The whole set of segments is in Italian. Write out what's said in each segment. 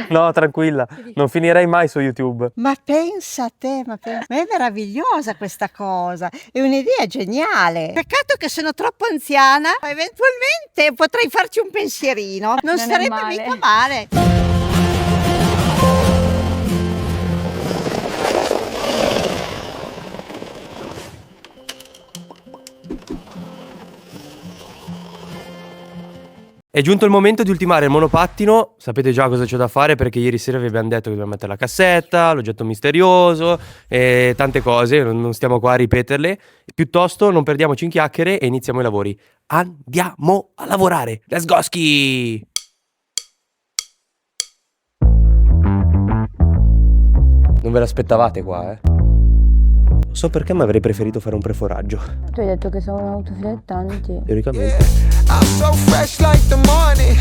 No, tranquilla, non finirei mai su YouTube. Ma pensa a te, ma è meravigliosa questa cosa, è un'idea geniale. Peccato che sono troppo anziana, eventualmente potrei farci un pensierino, non è sarebbe male. mica male. È giunto il momento di ultimare il monopattino, sapete già cosa c'è da fare perché ieri sera vi abbiamo detto che dobbiamo mettere la cassetta, l'oggetto misterioso e tante cose, non stiamo qua a ripeterle, piuttosto non perdiamoci in chiacchiere e iniziamo i lavori. Andiamo a lavorare, let's go ski! Non ve l'aspettavate qua, eh? Non so perché, ma avrei preferito fare un preforaggio. Tu hai detto che sono autofilettanti. Teoricamente. I'm so fresh like the morning,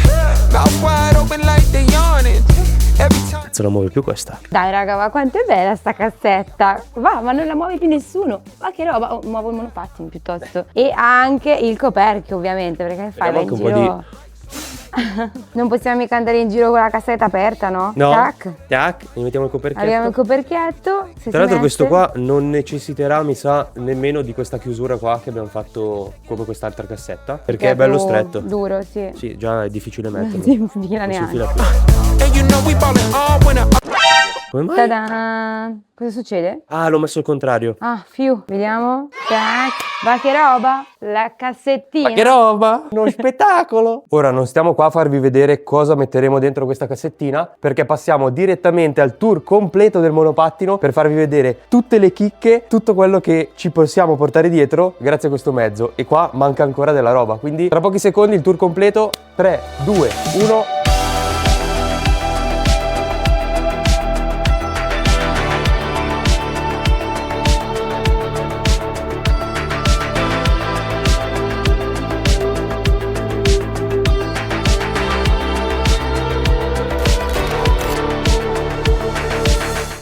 mouth wide open like the yawning. Every time. Cazzo, non muove più questa. Dai raga, ma quanto è bella sta cassetta. Va, ma non la muove più nessuno. Ma che roba, muovo il monopattino piuttosto. E anche il coperchio ovviamente, perché fai, vai in Vediamo anche un giro. Non possiamo mica andare in giro con la cassetta aperta, no? No, Tac. tac, ne mettiamo il coperchietto. Abbiamo il coperchietto. Se Tra l'altro si questo mette- qua non necessiterà, mi sa, nemmeno di questa chiusura qua che abbiamo fatto come quest'altra cassetta, perché è bello più stretto. Duro, sì. Sì, già è difficile metterlo. Non si infila Non si neanche. infila più. And you know we ballin' all winter. Come mai? Ta-da! Cosa succede? Ah, l'ho messo al contrario. Ah, vediamo. Tac. Ma che roba? La cassettina. Ma che roba! Uno spettacolo! Ora non stiamo qua a farvi vedere cosa metteremo dentro questa cassettina, perché passiamo direttamente al tour completo del monopattino per farvi vedere tutte le chicche, tutto quello che ci possiamo portare dietro grazie a questo mezzo. E qua manca ancora della roba, quindi tra pochi secondi il tour completo. 3, 2, 1...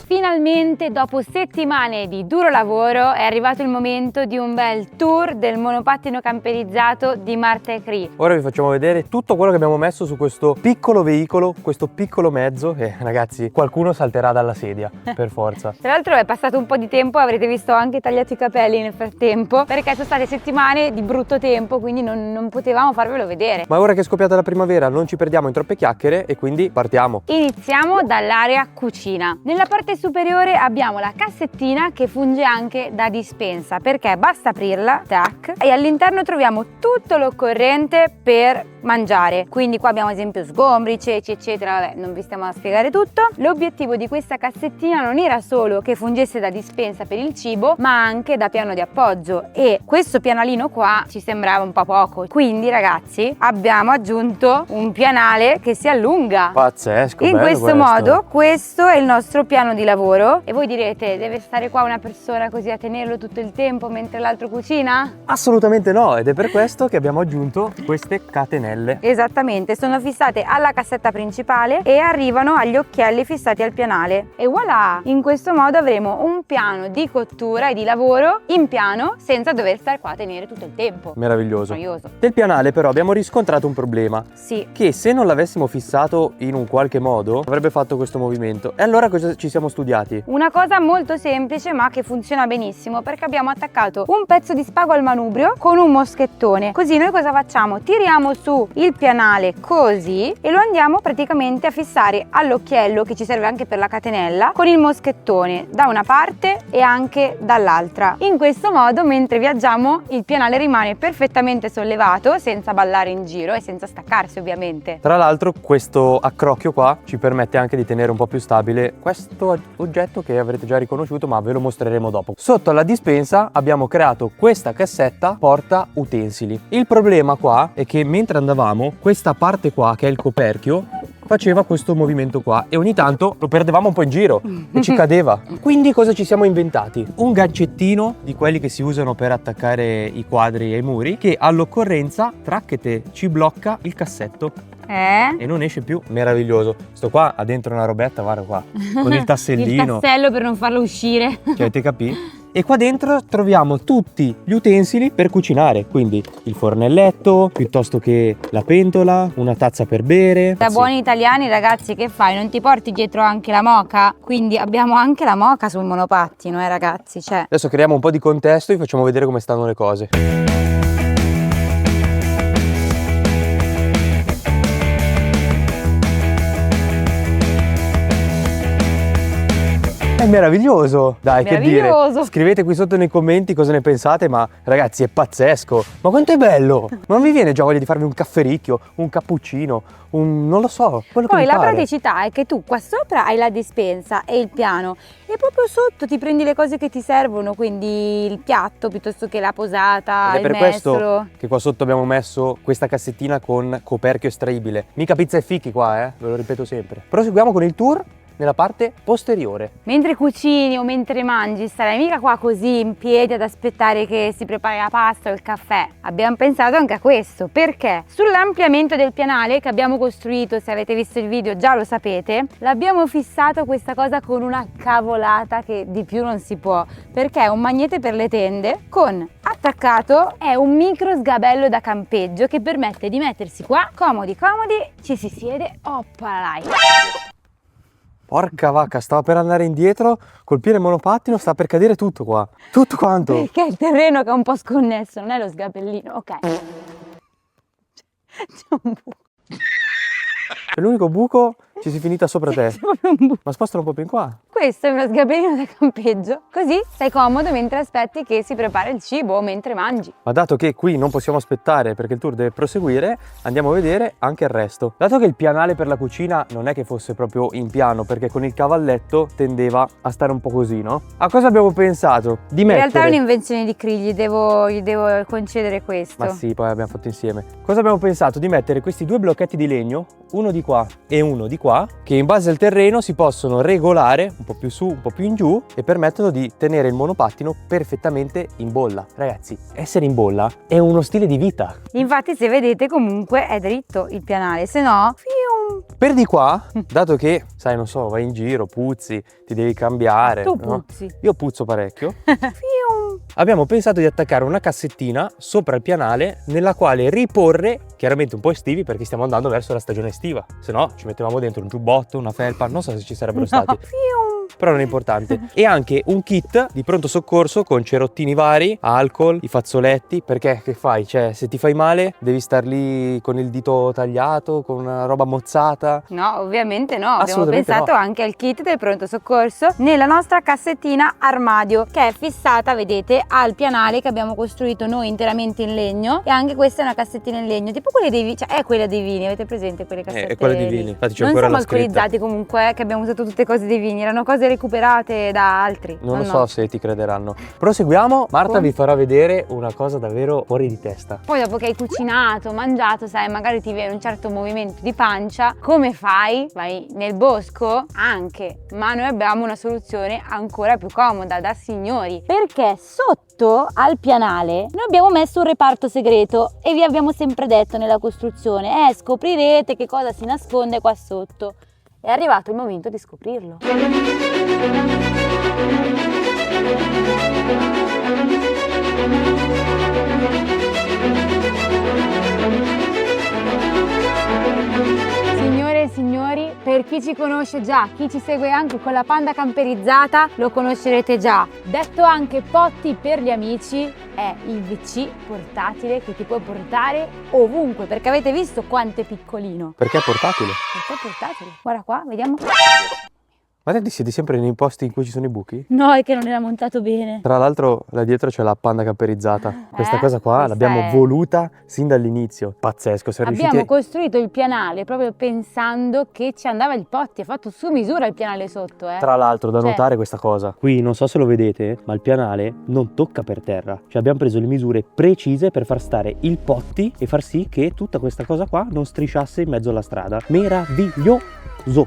Finalmente, dopo settimane di duro lavoro, è arrivato il momento di un bel tour del monopattino camperizzato di Marta e Cri. Ora vi facciamo vedere tutto quello che abbiamo messo su questo piccolo veicolo, questo piccolo mezzo e ragazzi, qualcuno salterà dalla sedia, per forza. Tra l'altro è passato un po' di tempo, avrete visto anche tagliato i capelli nel frattempo, perché sono state settimane di brutto tempo, quindi non potevamo farvelo vedere. Ma ora che è scoppiata la primavera non ci perdiamo in troppe chiacchiere e quindi partiamo. Iniziamo dall'area cucina. Nella parte superiore abbiamo la cassettina che funge anche da dispensa, perché basta aprirla, tac, e all'interno troviamo tutto l'occorrente per mangiare. Quindi qua abbiamo ad esempio sgombri, ceci, eccetera, vabbè, non vi stiamo a spiegare tutto. L'obiettivo di questa cassettina non era solo che fungesse da dispensa per il cibo, ma anche da piano di appoggio, e questo pianalino qua ci sembrava un po' poco. Quindi ragazzi abbiamo aggiunto un pianale che si allunga. Pazzesco, In bello questo modo questo è il nostro piano di lavoro. E voi direte, deve stare qua una persona così a tenerlo tutto il tempo mentre l'altro cucina? Assolutamente no, ed è per questo che abbiamo aggiunto queste catenelle. Esattamente, sono fissate alla cassetta principale e arrivano agli occhielli fissati al pianale. E voilà! In questo modo avremo un piano di cottura e di lavoro in piano senza dover stare qua a tenere tutto il tempo. Meraviglioso. Noioso. Del pianale però abbiamo riscontrato un problema, Sì. che se non l'avessimo fissato in un qualche modo avrebbe fatto questo movimento. E allora cosa ci siamo studiati? Una cosa molto semplice ma che funziona benissimo, perché abbiamo attaccato un pezzo di spago al manubrio con un moschettone. Così noi cosa facciamo? Tiriamo su il pianale così e lo andiamo praticamente a fissare all'occhiello, che ci serve anche per la catenella, con il moschettone da una parte e anche dall'altra. In questo modo, mentre viaggiamo, il pianale rimane perfettamente sollevato senza ballare in giro e senza staccarsi ovviamente. Tra l'altro questo accrocchio qua ci permette anche di tenere un po' più stabile questo oggetto che avrete già riconosciuto, ma ve lo mostreremo dopo. Sotto alla dispensa abbiamo creato questa cassetta porta utensili. Il problema qua è che mentre andavamo, questa parte qua che è il coperchio faceva questo movimento qua e ogni tanto lo perdevamo un po' in giro e ci cadeva. Quindi cosa ci siamo inventati? Un gancettino di quelli che si usano per attaccare i quadri ai muri, che all'occorrenza, tracchete, ci blocca il cassetto e non esce più. Meraviglioso. Sto qua ha dentro una robetta, guarda qua, con il tassellino. Il tassello per non farlo uscire. Cioè, avete capito? e qua dentro troviamo tutti gli utensili per cucinare, quindi il fornelletto, piuttosto che la pentola, una tazza per bere. Da buoni italiani, ragazzi, che fai? Non ti porti dietro anche la moka? Quindi abbiamo anche la moka sul monopattino, ragazzi, cioè. Adesso creiamo un po' di contesto e vi facciamo vedere come stanno le cose. È meraviglioso, dai, che dire. Scrivete qui sotto nei commenti cosa ne pensate, ma ragazzi è pazzesco. Ma quanto è bello! Non vi viene già voglia di farvi un caffericchio, un cappuccino, non lo so, quello che Poi vi la pare. praticità è che tu qua sopra hai la dispensa e il piano e proprio sotto ti prendi le cose che ti servono, quindi il piatto piuttosto che la posata, Ed è il per mestolo. questo che qua sotto abbiamo messo questa cassettina con coperchio estraibile. Mica pizza e fichi qua, ve lo ripeto sempre. Proseguiamo con il tour nella parte posteriore. Mentre cucini o mentre mangi, starai mica qua così in piedi ad aspettare che si prepari la pasta o il caffè. Abbiamo pensato anche a questo, perché sull'ampliamento del pianale che abbiamo costruito, se avete visto il video già lo sapete, l'abbiamo fissato questa cosa con una cavolata che di più non si può, perché è un magnete per le tende con attaccato è un micro sgabello da campeggio che permette di mettersi qua, comodi, ci si siede, oppalai. Porca vacca, stava per andare indietro, colpire il monopattino, sta per cadere tutto qua. Tutto quanto. Perché il terreno che è un po' sconnesso, non è lo sgabellino, ok. C'è un buco. Per l'unico buco ci sei finita sopra te. C'è proprio un buco. Ma spostalo un po' più in qua. Questo è uno sgabellino da campeggio, così stai comodo mentre aspetti che si prepara il cibo o mentre mangi. Ma dato che qui non possiamo aspettare perché il tour deve proseguire, andiamo a vedere anche il resto. Dato che il pianale per la cucina non è che fosse proprio in piano, perché con il cavalletto tendeva a stare un po' così, no? A cosa abbiamo pensato? Di In mettere... realtà è un'invenzione di Cree, gli devo concedere questo. Ma sì, poi abbiamo fatto insieme. Cosa abbiamo pensato? Di mettere questi due blocchetti di legno, uno di qua e uno di qua, che in base al terreno si possono regolare un po' più su, un po' più in giù e permettono di tenere il monopattino perfettamente in bolla. Ragazzi, essere in bolla è uno stile di vita. Infatti se vedete comunque è dritto il pianale, se no fium. Per di qua, dato che, sai, non so, vai in giro, puzzi, ti devi cambiare. Tu no? puzzi. Io puzzo parecchio. Fium. Abbiamo pensato di attaccare una cassettina sopra il pianale nella quale riporre, chiaramente un po' estivi perché stiamo andando verso la stagione estiva. Se no ci mettevamo dentro un giubbotto, una felpa, non so se ci sarebbero stati. Fium. Però non è importante. E anche un kit di pronto soccorso con cerottini vari, alcol, i fazzoletti, perché che fai? Cioè, se ti fai male devi star lì con il dito tagliato, con una roba mozzata. No, ovviamente no, abbiamo Assolutamente pensato no. anche al kit del pronto soccorso nella nostra cassettina armadio che è fissata, vedete, al pianale che abbiamo costruito noi interamente in legno e anche questa è una cassettina in legno, tipo quelle dei vini, cioè è quella dei vini, avete presente quelle cassette? È quella dei vini, infatti c'è non ancora siamo la scritta. alcolizzati comunque, che abbiamo usato tutte cose dei vini, erano cose recuperate da altri. Non lo No, so no. se ti crederanno. Proseguiamo, Marta vi farà vedere una cosa davvero fuori di testa. Poi dopo che hai cucinato, mangiato, sai, magari ti viene un certo movimento di pancia, come fai? Vai nel bosco? Anche, ma noi abbiamo una soluzione ancora più comoda, da signori, perché sotto al pianale noi abbiamo messo un reparto segreto e vi abbiamo sempre detto nella costruzione, scoprirete che cosa si nasconde qua sotto. È arrivato il momento di scoprirlo. Signore e signori, per chi ci conosce già, chi ci segue anche con la Panda camperizzata, lo conoscerete già. Detto anche Potti per gli amici, è il VC portatile che ti puoi portare ovunque, perché avete visto quanto è piccolino. Perché è portatile? Perché è portatile? Guarda qua, vediamo. Ma te siete sempre nei posti in cui ci sono i buchi? No, è che non era montato bene. Tra l'altro là dietro c'è la Panda camperizzata. Questa cosa qua questa l'abbiamo è- voluta sin dall'inizio. Pazzesco, siamo Abbiamo riusciti... costruito il pianale proprio pensando che ci andava il Potti, ha fatto su misura il pianale sotto, Tra l'altro da Cioè- notare questa cosa, qui non so se lo vedete, ma il pianale non tocca per terra. Cioè abbiamo preso le misure precise per far stare il Potti e far sì che tutta questa cosa qua non strisciasse in mezzo alla strada. Meraviglioso!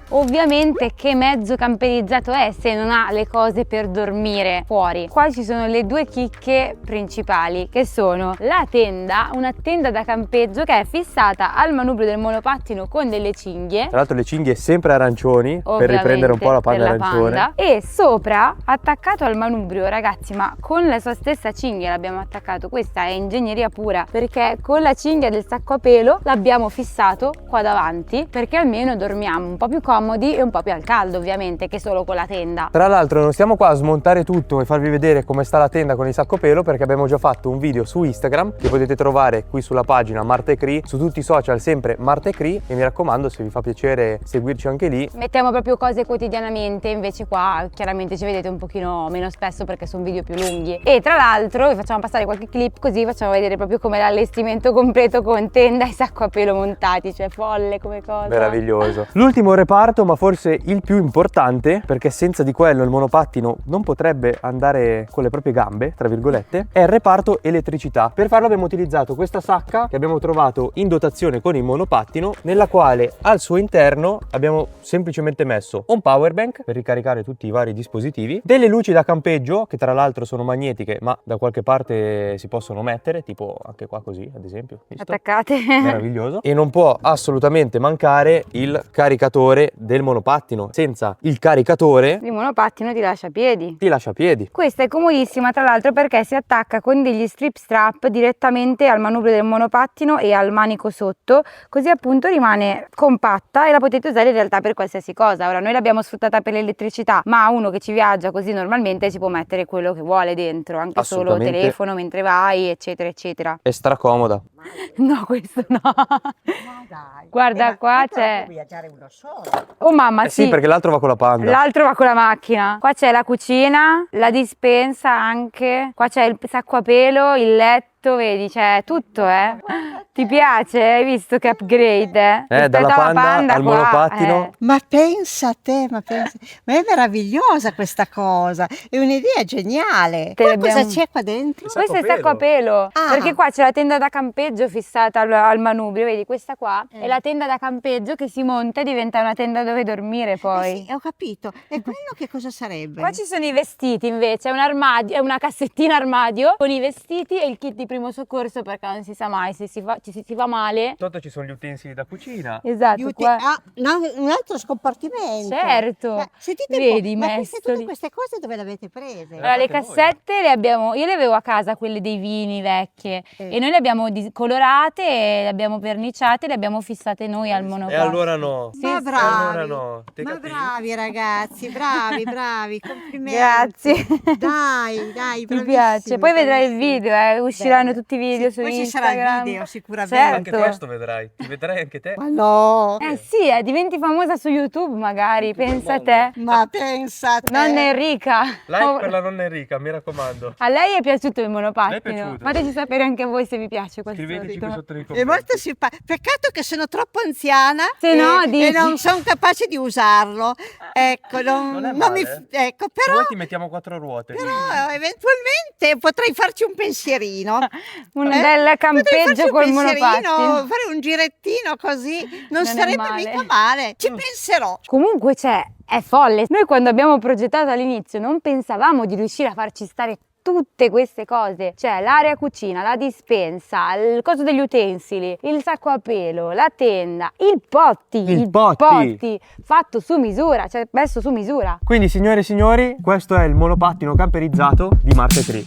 Ovviamente che mezzo camperizzato è se non ha le cose per dormire fuori? Qua ci sono le due chicche principali, che sono la tenda, una tenda da campeggio che è fissata al manubrio del monopattino con delle cinghie. Tra l'altro le cinghie sempre arancioni, per Ovviamente, riprendere un po' la per panda arancione. E sopra, attaccato al manubrio, ragazzi, ma con la sua stessa cinghia l'abbiamo attaccato. Questa è ingegneria pura, perché con la cinghia del sacco a pelo l'abbiamo fissato qua davanti, perché almeno dormiamo un po' più comodi e un po' più al caldo, ovviamente, che solo con la tenda. Tra l'altro non stiamo qua a smontare tutto e farvi vedere come sta la tenda con il sacco a pelo, perché abbiamo già fatto un video su Instagram che potete trovare qui sulla pagina Marte Cri, su tutti i social sempre Marte Cri, e mi raccomando, se vi fa piacere seguirci anche lì. Mettiamo proprio cose quotidianamente, invece qua chiaramente ci vedete un pochino meno spesso perché sono video più lunghi. E tra l'altro vi facciamo passare qualche clip, così facciamo vedere proprio come l'allestimento completo con tenda e sacco a pelo montati, cioè folle come cosa. Meraviglioso. L'ultimo reparto, ma forse il più importante, perché senza di quello il monopattino non potrebbe andare con le proprie gambe, tra virgolette, è il reparto elettricità. Per farlo abbiamo utilizzato questa sacca che abbiamo trovato in dotazione con il monopattino, nella quale al suo interno abbiamo semplicemente messo un power bank per ricaricare tutti i vari dispositivi, delle luci da campeggio che tra l'altro sono magnetiche ma da qualche parte si possono mettere, tipo anche qua così ad esempio, visto? Attaccate. Meraviglioso. E non può assolutamente mancare il caricatore del monopattino. Senza il caricatore Il monopattino ti lascia a piedi. ti lascia a piedi. Questa è comodissima, tra l'altro, perché si attacca con degli strip strap direttamente al manubrio del monopattino e al manico sotto, così appunto rimane compatta e la potete usare in realtà per qualsiasi cosa. Ora noi l'abbiamo sfruttata per l'elettricità, ma uno che ci viaggia così normalmente si può mettere quello che vuole dentro, anche solo Assolutamente. telefono mentre vai, eccetera eccetera. È stracomoda. No, questo no. Dai. Guarda, qua però c'è- può viaggiare uno solo. Oh mamma, Eh sì, perché l'altro va con la panda. L'altro va con la macchina. Qua c'è la cucina, la dispensa anche. Qua c'è il sacco a pelo, il letto, vedi, c'è tutto, eh. Ti piace? Hai visto che upgrade? Rispetto Dalla alla panda al qua, monopattino. Ma pensa a te, ma è meravigliosa questa cosa, è un'idea geniale. Te Ma l'abbiamo- cosa c'è qua dentro? Sacco Questo è il a sacco a pelo, Ah. perché qua c'è la tenda da campeggio fissata al manubrio, vedi questa qua è la tenda da campeggio che si monta e diventa una tenda dove dormire poi. Sì, ho capito. E quello che cosa sarebbe? Qua ci sono i vestiti invece, è un armadio, è una cassettina armadio con i vestiti e il kit di primo soccorso, perché non si sa mai se si va male. Sotto ci sono gli utensili da cucina. Esatto, qua. Ah, no, un altro scompartimento. Certo. Sentite Vedi, un po', ma queste, tutte mestoli. queste cose dove le avete prese? Allora, le fate voi. cassette le abbiamo, io le avevo a casa, quelle dei vini vecchie, e noi le abbiamo colorate, le abbiamo verniciate, le abbiamo fissate noi al E monopattino. allora no. Sì, Ma sì. bravi, allora no, te ma capisci? bravi ragazzi, bravi, complimenti. Grazie. Dai, Mi bravissimi, piace. Poi vedrai il bravissimi. video, usciranno Bene. tutti i video Sì, su poi ci Instagram. sarà il video sicuramente. Certo. Anche questo vedrai, ti vedrai anche te. Ma no, Sì, diventi famosa su YouTube magari, pensa a te. ma pensa a te. Nonna Enrica. Like per la nonna Enrica, mi raccomando. A lei è piaciuto il Le è monopattino? piaciuto. Fateci sapere anche a voi se vi piace questo. Scriveteci qui sotto nei È commenti. molto simpatico. Peccato che sono troppo anziana Se no, e dici. non sono capace di usarlo. Ecco, Non è non mi, male. ecco, Se però, vuoi ti mettiamo quattro ruote. eventualmente potrei farci un pensierino. Un Eh? bel Potrei campeggio farci un col pensierino, monopattino. fare un girettino così, non Non è sarebbe male. mica male. Ci penserò. Comunque è folle. Noi quando abbiamo progettato all'inizio non pensavamo di riuscire a farci stare tutte queste cose, cioè l'area cucina, la dispensa, il coso degli utensili, il sacco a pelo, la tenda, i potti fatto su misura, cioè messo su misura. Quindi signore e signori, questo è il monopattino camperizzato di Marte Cri.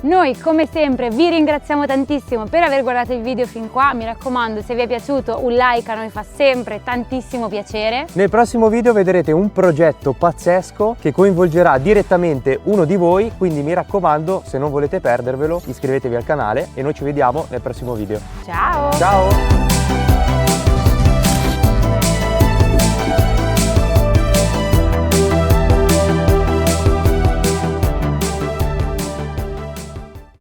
Noi come sempre vi ringraziamo tantissimo per aver guardato il video fin qua, mi raccomando, se vi è piaciuto un like a noi fa sempre tantissimo piacere. Nel prossimo video vedrete un progetto pazzesco che coinvolgerà direttamente uno di voi, quindi mi raccomando, se non volete perdervelo, iscrivetevi al canale e noi ci vediamo nel prossimo video. Ciao! Ciao!